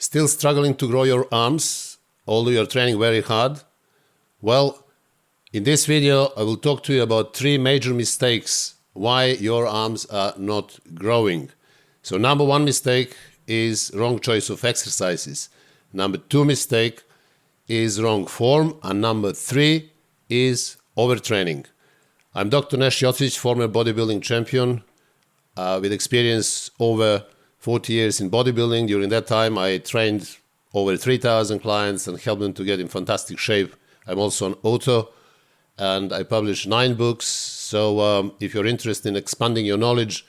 Still struggling to grow your arms, although you're training very hard? Well, in this video, I will talk to you about 3 major mistakes why your arms are not growing. So number 1 mistake is wrong choice of exercises. Number 2 mistake is wrong form. And number 3 is overtraining. I'm Dr. Nash Jocic, former bodybuilding champion with experience over 40 years in bodybuilding. During that time, I trained over 3,000 clients and helped them to get in fantastic shape. I'm also an author and I published 9 books. So if you're interested in expanding your knowledge,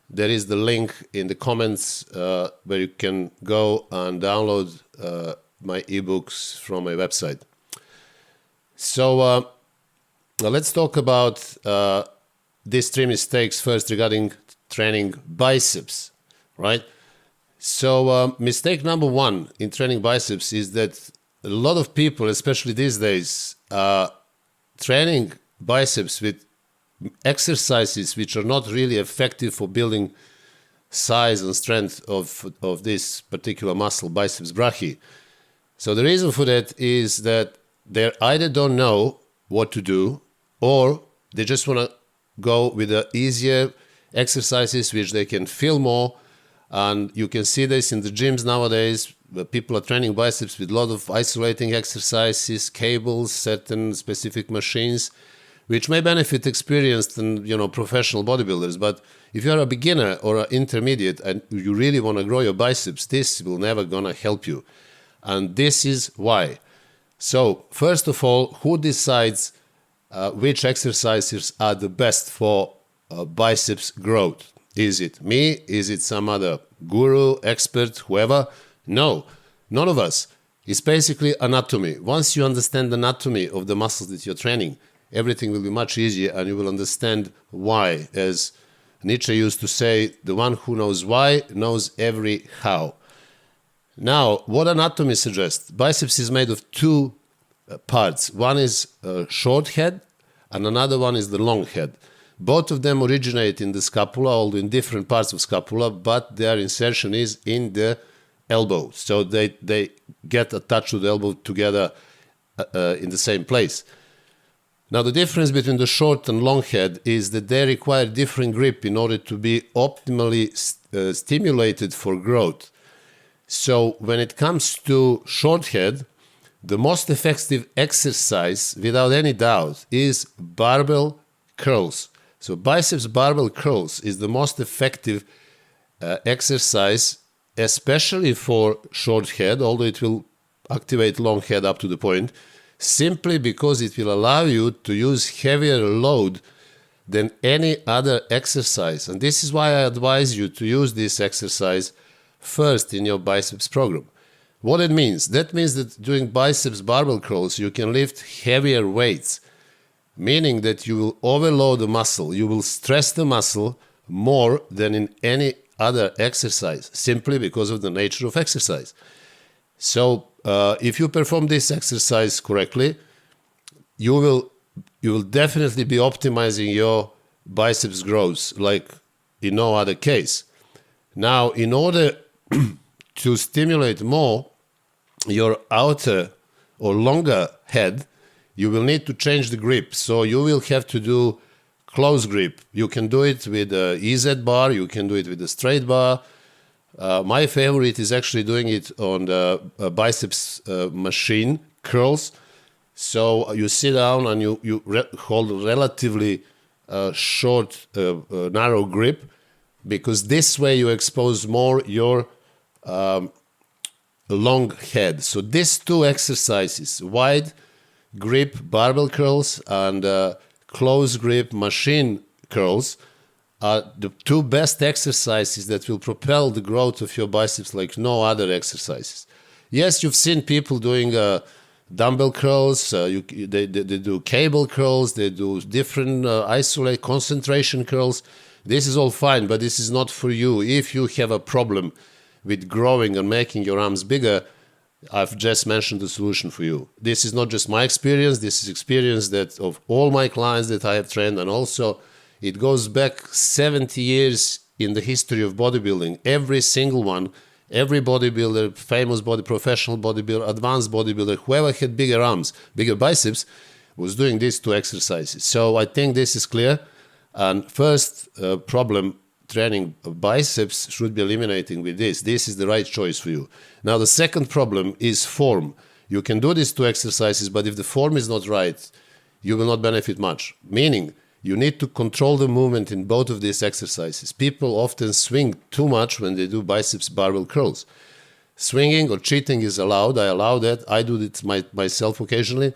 there is the link in the comments where you can go and download my ebooks from my website. So now let's talk about these 3 mistakes first regarding training biceps, right? So mistake number 1 in training biceps is that a lot of people, especially these days, are training biceps with exercises which are not really effective for building size and strength of this particular muscle, biceps brachii. So the reason for that is that they either don't know what to do, or they just want to go with the easier exercises which they can feel more. And you can see this in the gyms nowadays, where people are training biceps with a lot of isolating exercises, cables, certain specific machines, which may benefit experienced and professional bodybuilders. But if you're a beginner or an intermediate and you really want to grow your biceps, this will never gonna help you. And this is why. So first of all, who decides which exercises are the best for biceps growth? Is it me? Is it some other guru, expert, whoever? No, none of us. It's basically anatomy. Once you understand the anatomy of the muscles that you're training, everything will be much easier and you will understand why. As Nietzsche used to say, the one who knows why knows every how. Now, what anatomy suggests? Biceps is made of 2 parts. One is a short head and another one is the long head. Both of them originate in the scapula, although in different parts of scapula, but their insertion is in the elbow. So they get attached to the elbow together in the same place. Now, the difference between the short and long head is that they require different grip in order to be optimally stimulated for growth. So when it comes to short head, the most effective exercise, without any doubt, is barbell curls. So biceps barbell curls is the most effective exercise, especially for short head, although it will activate long head up to the point, simply because it will allow you to use heavier load than any other exercise. And this is why I advise you to use this exercise first in your biceps program. What it means? That means that doing biceps barbell curls, you can lift heavier weights, meaning that you will overload the muscle. You will stress the muscle more than in any other exercise, simply because of the nature of exercise. So if you perform this exercise correctly, you will definitely be optimizing your biceps growth like in no other case. Now, in order to stimulate more your outer or longer head, you will need to change the grip. So you will have to do close grip. You can do it with a EZ bar, you can do it with a straight bar. My favorite is actually doing it on the biceps machine curls. So you sit down and you hold a relatively short, narrow grip, because this way you expose more your long head. So these 2 exercises, wide grip barbell curls and close grip machine curls, are the 2 best exercises that will propel the growth of your biceps like no other exercises. Yes, you've seen people doing dumbbell curls, they do cable curls, they do different isolate concentration curls. This is all fine, but this is not for you. If you have a problem with growing and making your arms bigger, I've just mentioned the solution for you. This is not just my experience, this is experience that of all my clients that I have trained, and also it goes back 70 years in the history of bodybuilding. Every single one Every bodybuilder, professional bodybuilder, advanced bodybuilder, whoever had bigger arms, bigger biceps, was doing these two exercises. So I think this is clear. And first problem, training biceps should be eliminating with this. This is the right choice for you. Now the second problem is form. You can do these two exercises, but if the form is not right, you will not benefit much. Meaning, you need to control the movement in both of these exercises. People often swing too much when they do biceps barbell curls. Swinging or cheating is allowed. I allow that. I do it myself occasionally.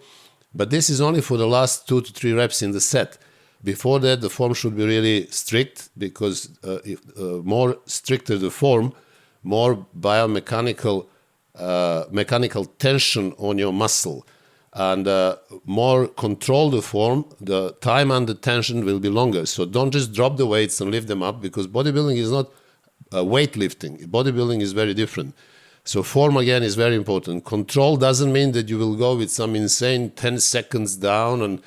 But this is only for the last 2 to 3 reps in the set. Before that, the form should be really strict, because more stricter the form, more biomechanical mechanical tension on your muscle. And more control the form, the time under tension will be longer. So don't just drop the weights and lift them up, because bodybuilding is not weightlifting. Bodybuilding is very different. So form, again, is very important. Control doesn't mean that you will go with some insane 10 seconds down and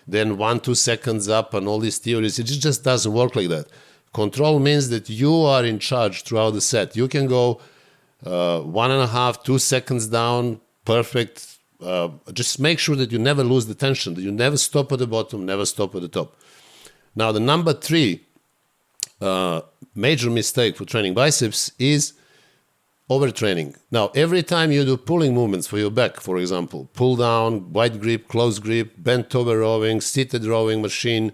then 1-2 seconds up and all these theories. It just doesn't work like that. Control means that you are in charge throughout the set. You can go 1.5-2 seconds down, perfect. Just make sure that you never lose the tension, that you never stop at the bottom, never stop at the top. Now, the number 3 major mistake for training biceps is overtraining. Now, every time you do pulling movements for your back, for example, pull down, wide grip, close grip, bent over rowing, seated rowing machine,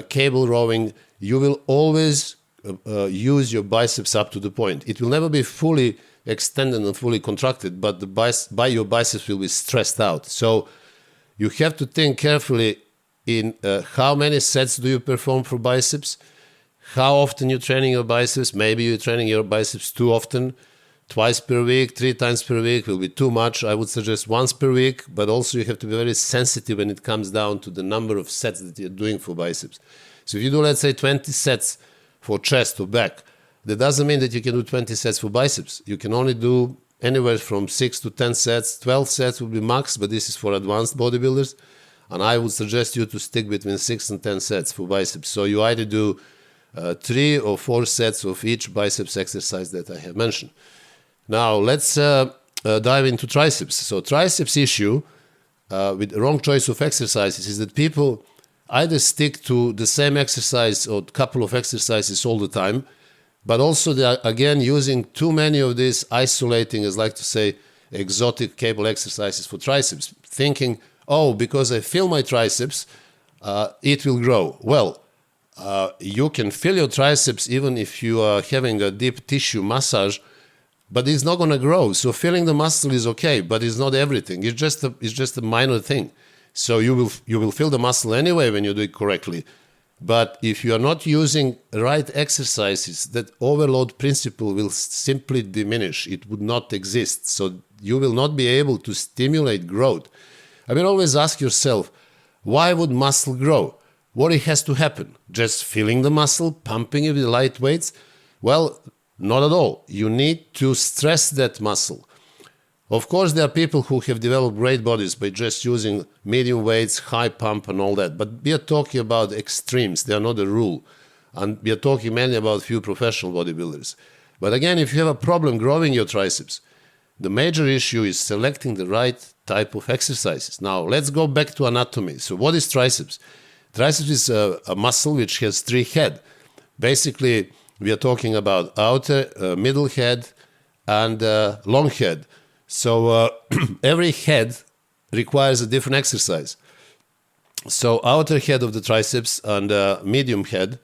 cable rowing, you will always use your biceps up to the point. It will never be fully extended and fully contracted, but your biceps will be stressed out. So you have to think carefully in how many sets do you perform for biceps, how often you're training your biceps. Maybe you're training your biceps too often. Twice per week, 3 times per week will be too much. I would suggest once per week, but also you have to be very sensitive when it comes down to the number of sets that you're doing for biceps. So if you do, let's say, 20 sets for chest or back, that doesn't mean that you can do 20 sets for biceps. You can only do anywhere from 6 to 10 sets. 12 sets would be max, but this is for advanced bodybuilders. And I would suggest you to stick between 6 and 10 sets for biceps. So you either do 3 or 4 sets of each biceps exercise that I have mentioned. Now, let's dive into triceps. So triceps issue with the wrong choice of exercises is that people either stick to the same exercise or a couple of exercises all the time, but also they are, again, using too many of these isolating, as I like to say, exotic cable exercises for triceps, thinking, oh, because I feel my triceps, it will grow. Well, you can feel your triceps even if you are having a deep tissue massage, but it's not going to grow. So feeling the muscle is okay, but it's not everything. It's just a minor thing. So you will feel the muscle anyway when you do it correctly. But if you are not using right exercises, that overload principle will simply diminish. It would not exist. So you will not be able to stimulate growth. I mean, always ask yourself, why would muscle grow? What it has to happen? Just filling the muscle, pumping it with light weights? Well, not at all. You need to stress that muscle. Of course, there are people who have developed great bodies by just using medium weights, high pump and all that. But we are talking about extremes. They are not the rule. And we are talking mainly about few professional bodybuilders. But again, if you have a problem growing your triceps, the major issue is selecting the right type of exercises. Now, let's go back to anatomy. So what is triceps? Triceps is a muscle which has 3 heads. Basically, we are talking about outer, middle head, and long head. So every head requires a different exercise. So outer head of the triceps and medium head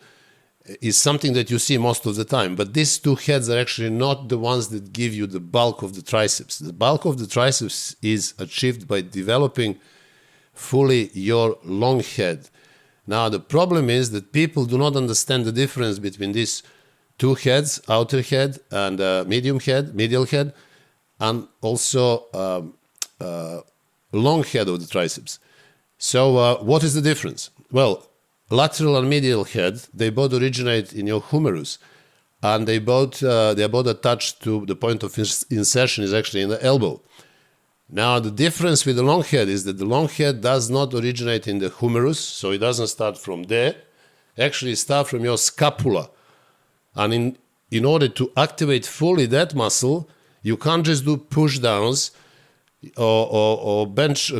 is something that you see most of the time. But these 2 heads are actually not the ones that give you the bulk of the triceps. The bulk of the triceps is achieved by developing fully your long head. Now, the problem is that people do not understand the difference between these 2 heads, outer head and medial head, and also long head of the triceps. So what is the difference? Well, lateral and medial head, they both originate in your humerus, and they are both attached to the point of insertion is actually in the elbow. Now, the difference with the long head is that the long head does not originate in the humerus, so it doesn't start from there. Actually, it starts from your scapula. And in order to activate fully that muscle, you can't just do push downs or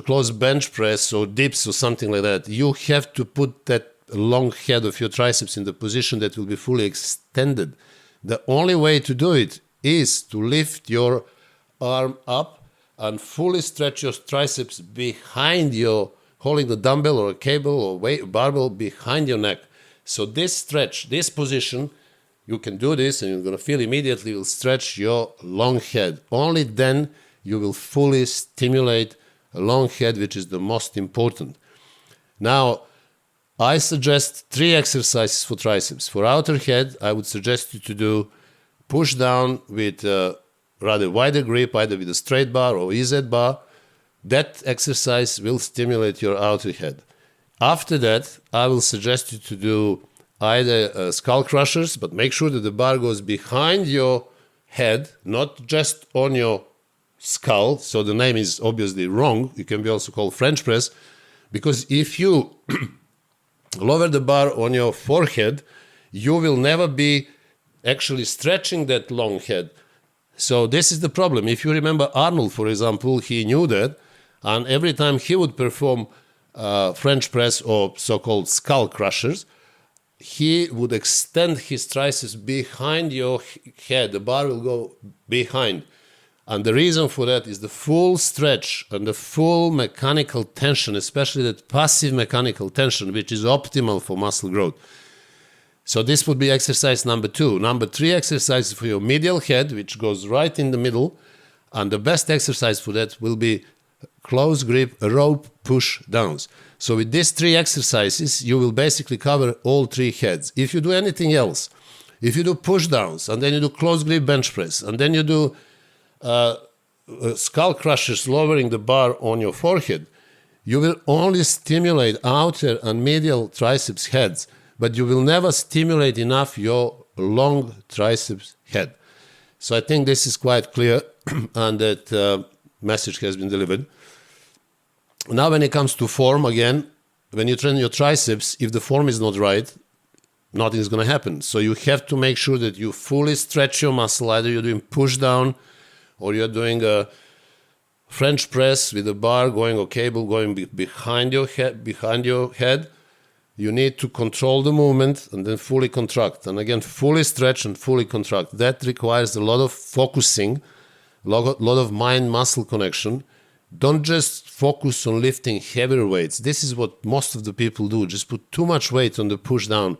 close bench press or dips or something like that. You have to put that long head of your triceps in the position that will be fully extended. The only way to do it is to lift your arm up and fully stretch your triceps behind your, holding the dumbbell or a cable or barbell behind your neck. So this stretch, this position, you can do this and you're going to feel immediately will stretch your long head. Only then you will fully stimulate a long head, which is the most important. Now, I suggest 3 exercises for triceps. For outer head, I would suggest you to do push down with rather wider grip, either with a straight bar or EZ bar. That exercise will stimulate your outer head. After that, I will suggest you to do either skull crushers, but make sure that the bar goes behind your head, not just on your skull. So the name is obviously wrong. It can be also called French press, because if you lower the bar on your forehead, you will never be actually stretching that long head. So this is the problem. If you remember Arnold, for example, he knew that, and every time he would perform French press or so-called skull crushers, he would extend his triceps behind your head. The bar will go behind. And the reason for that is the full stretch and the full mechanical tension, especially that passive mechanical tension, which is optimal for muscle growth. So this would be exercise number 2. Number 3 exercise for your medial head, which goes right in the middle. And the best exercise for that will be close grip rope push downs. So with these 3 exercises, you will basically cover all 3 heads. If you do anything else, if you do push downs, and then you do close grip bench press, and then you do skull crushers lowering the bar on your forehead, you will only stimulate outer and medial triceps heads, but you will never stimulate enough your long triceps head. So I think this is quite clear and that message has been delivered. Now when it comes to form, again, when you train your triceps, if the form is not right, nothing is going to happen. So you have to make sure that you fully stretch your muscle. Either you're doing push down or you're doing a French press with a bar going or cable going behind your head. You need to control the movement and then fully contract. And again, fully stretch and fully contract. That requires a lot of focusing, a lot of mind-muscle connection. Don't just focus on lifting heavier weights. This is what most of the people do. Just put too much weight on the push-down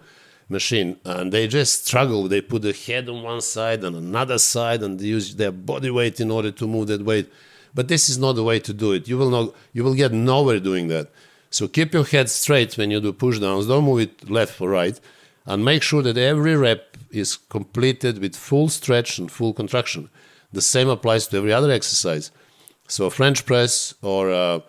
machine and they just struggle. They put the head on one side and another side and they use their body weight in order to move that weight. But this is not the way to do it. You will get nowhere doing that. So keep your head straight when you do push-downs. Don't move it left or right. And make sure that every rep is completed with full stretch and full contraction. The same applies to every other exercise. So French press or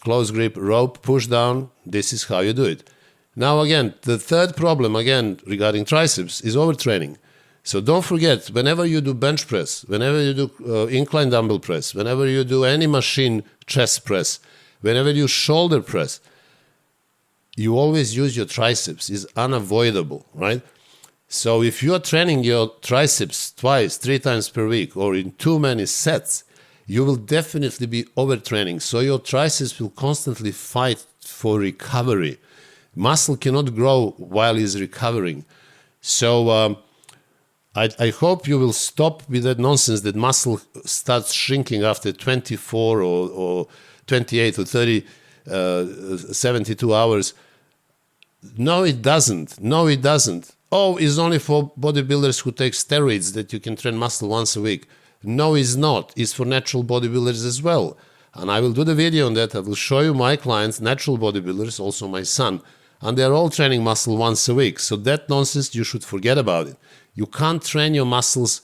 close grip rope push down, this is how you do it. Now again, the third problem again regarding triceps is overtraining. So don't forget, whenever you do bench press, whenever you do incline dumbbell press, whenever you do any machine chest press, whenever you shoulder press, you always use your triceps. It's unavoidable, right? So if you are training your triceps twice, 3 times per week, or in too many sets, you will definitely be overtraining. So your triceps will constantly fight for recovery. Muscle cannot grow while it's recovering. So I hope you will stop with that nonsense that muscle starts shrinking after 24 or 28 or 30, 72 hours. No, it doesn't. No, it doesn't. Oh, it's only for bodybuilders who take steroids that you can train muscle once a week. No, it's not. It's for natural bodybuilders as well. And I will do the video on that. I will show you my clients, natural bodybuilders, also my son. And they're all training muscle once a week. So that nonsense, you should forget about it. You can't train your muscles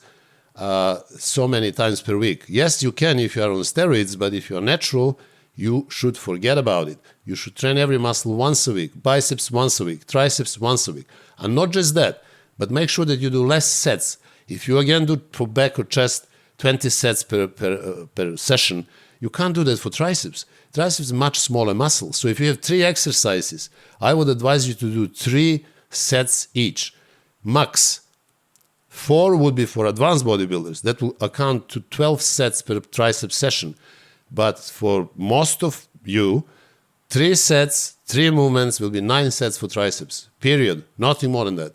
so many times per week. Yes, you can if you are on steroids, but if you are natural, you should forget about it. You should train every muscle once a week, biceps once a week, triceps once a week. And not just that, but make sure that you do less sets. If you again do for back or chest 20 sets per session, you can't do that for triceps. Triceps is a much smaller muscle. So if you have 3 exercises, I would advise you to do 3 sets each. Max 4 would be for advanced bodybuilders. That will account to 12 sets per tricep session. But for most of you, 3 sets, 3 movements will be 9 sets for triceps. Period. Nothing more than that.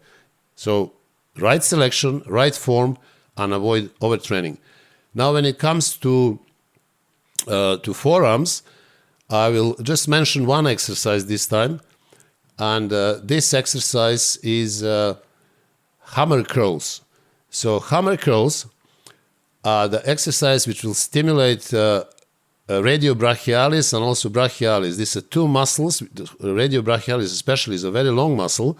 So right selection, right form, and avoid overtraining. Now, when it comes to forearms, I will just mention one exercise this time. And this exercise is hammer curls. So hammer curls are the exercise which will stimulate radiobrachialis and also brachialis. These are 2 muscles. Radiobrachialis especially is a very long muscle,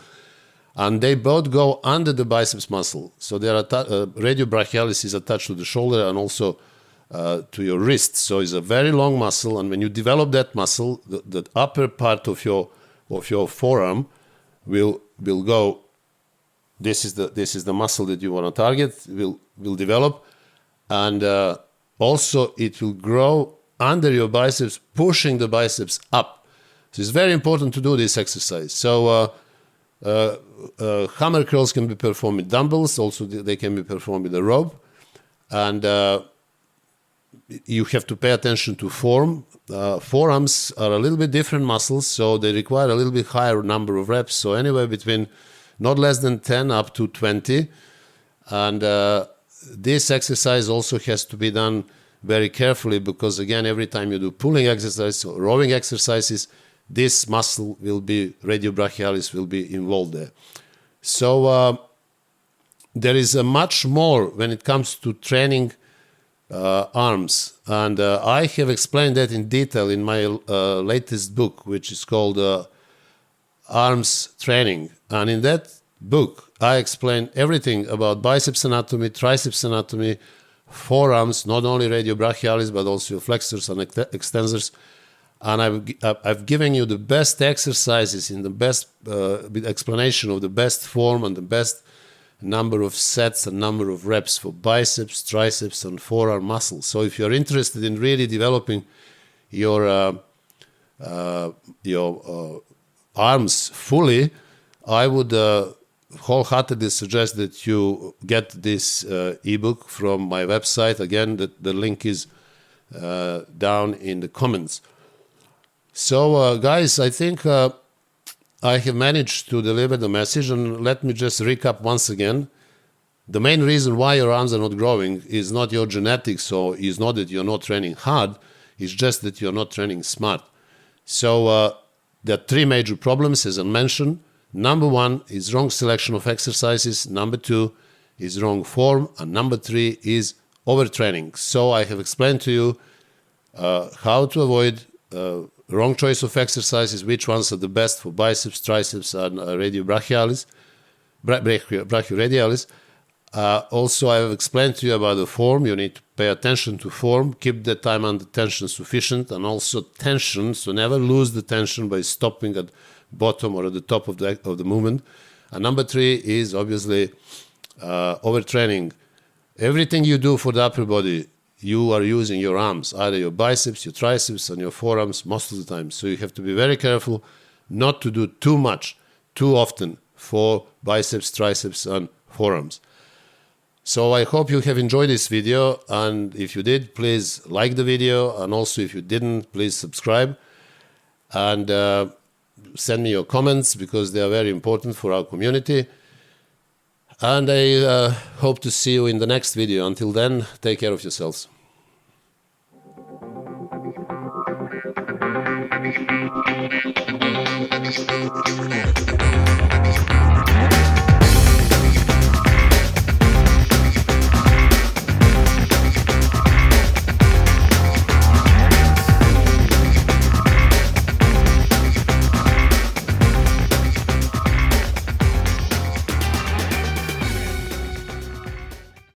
and they both go under the biceps muscle. So radiobrachialis is attached to the shoulder and also to your wrist. So it's a very long muscle, and when you develop that muscle, the upper part of your forearm will go. This is the muscle that you want to target. Will develop, and also it will grow under your biceps, pushing the biceps up. So it's very important to do this exercise. So hammer curls can be performed with dumbbells. Also, they can be performed with a rope, and you have to pay attention to form. Forearms are a little bit different muscles, so they require a little bit higher number of reps. So anywhere between not less than 10 up to 20. And this exercise also has to be done very carefully because, again, every time you do pulling exercise or rowing exercises, this muscle will be, radiobrachialis will be involved there. So there is a much more when it comes to training arms. And I have explained that in detail in my latest book, which is called Arms Training. And in that book, I explain everything about biceps anatomy, triceps anatomy, forearms, not only radiobrachialis, but also your flexors and extensors. And I've given you the best exercises in the best explanation of the best form and the best number of sets and number of reps for biceps, triceps, and forearm muscles. So if you're interested in really developing your arms fully, I would wholeheartedly suggest that you get this ebook from my website. Again, the link is down in the comments. So, guys, I think I have managed to deliver the message, and let me just recap once again. The main reason why your arms are not growing is not your genetics, or is not that you're not training hard, it's just that you're not training smart. So there are 3 major problems, as I mentioned. Number 1 is wrong selection of exercises. Number 2 is wrong form. And number 3 is overtraining. So I have explained to you how to avoid wrong choice of exercises, which ones are the best for biceps, triceps, and radiobrachialis, brachioradialis. Also, I have explained to you about the form. You need to pay attention to form, keep the time under tension sufficient, and also tension, so never lose the tension by stopping at bottom or at the top of the movement. And number 3 is obviously overtraining. Everything you do for the upper body, you are using your arms, either your biceps, your triceps, and your forearms most of the time. So you have to be very careful not to do too much, too often for biceps, triceps, and forearms. So I hope you have enjoyed this video, and if you did, please like the video, and also if you didn't, please subscribe, and send me your comments because they are very important for our community. And I hope to see you in the next video. Until then, take care of yourselves.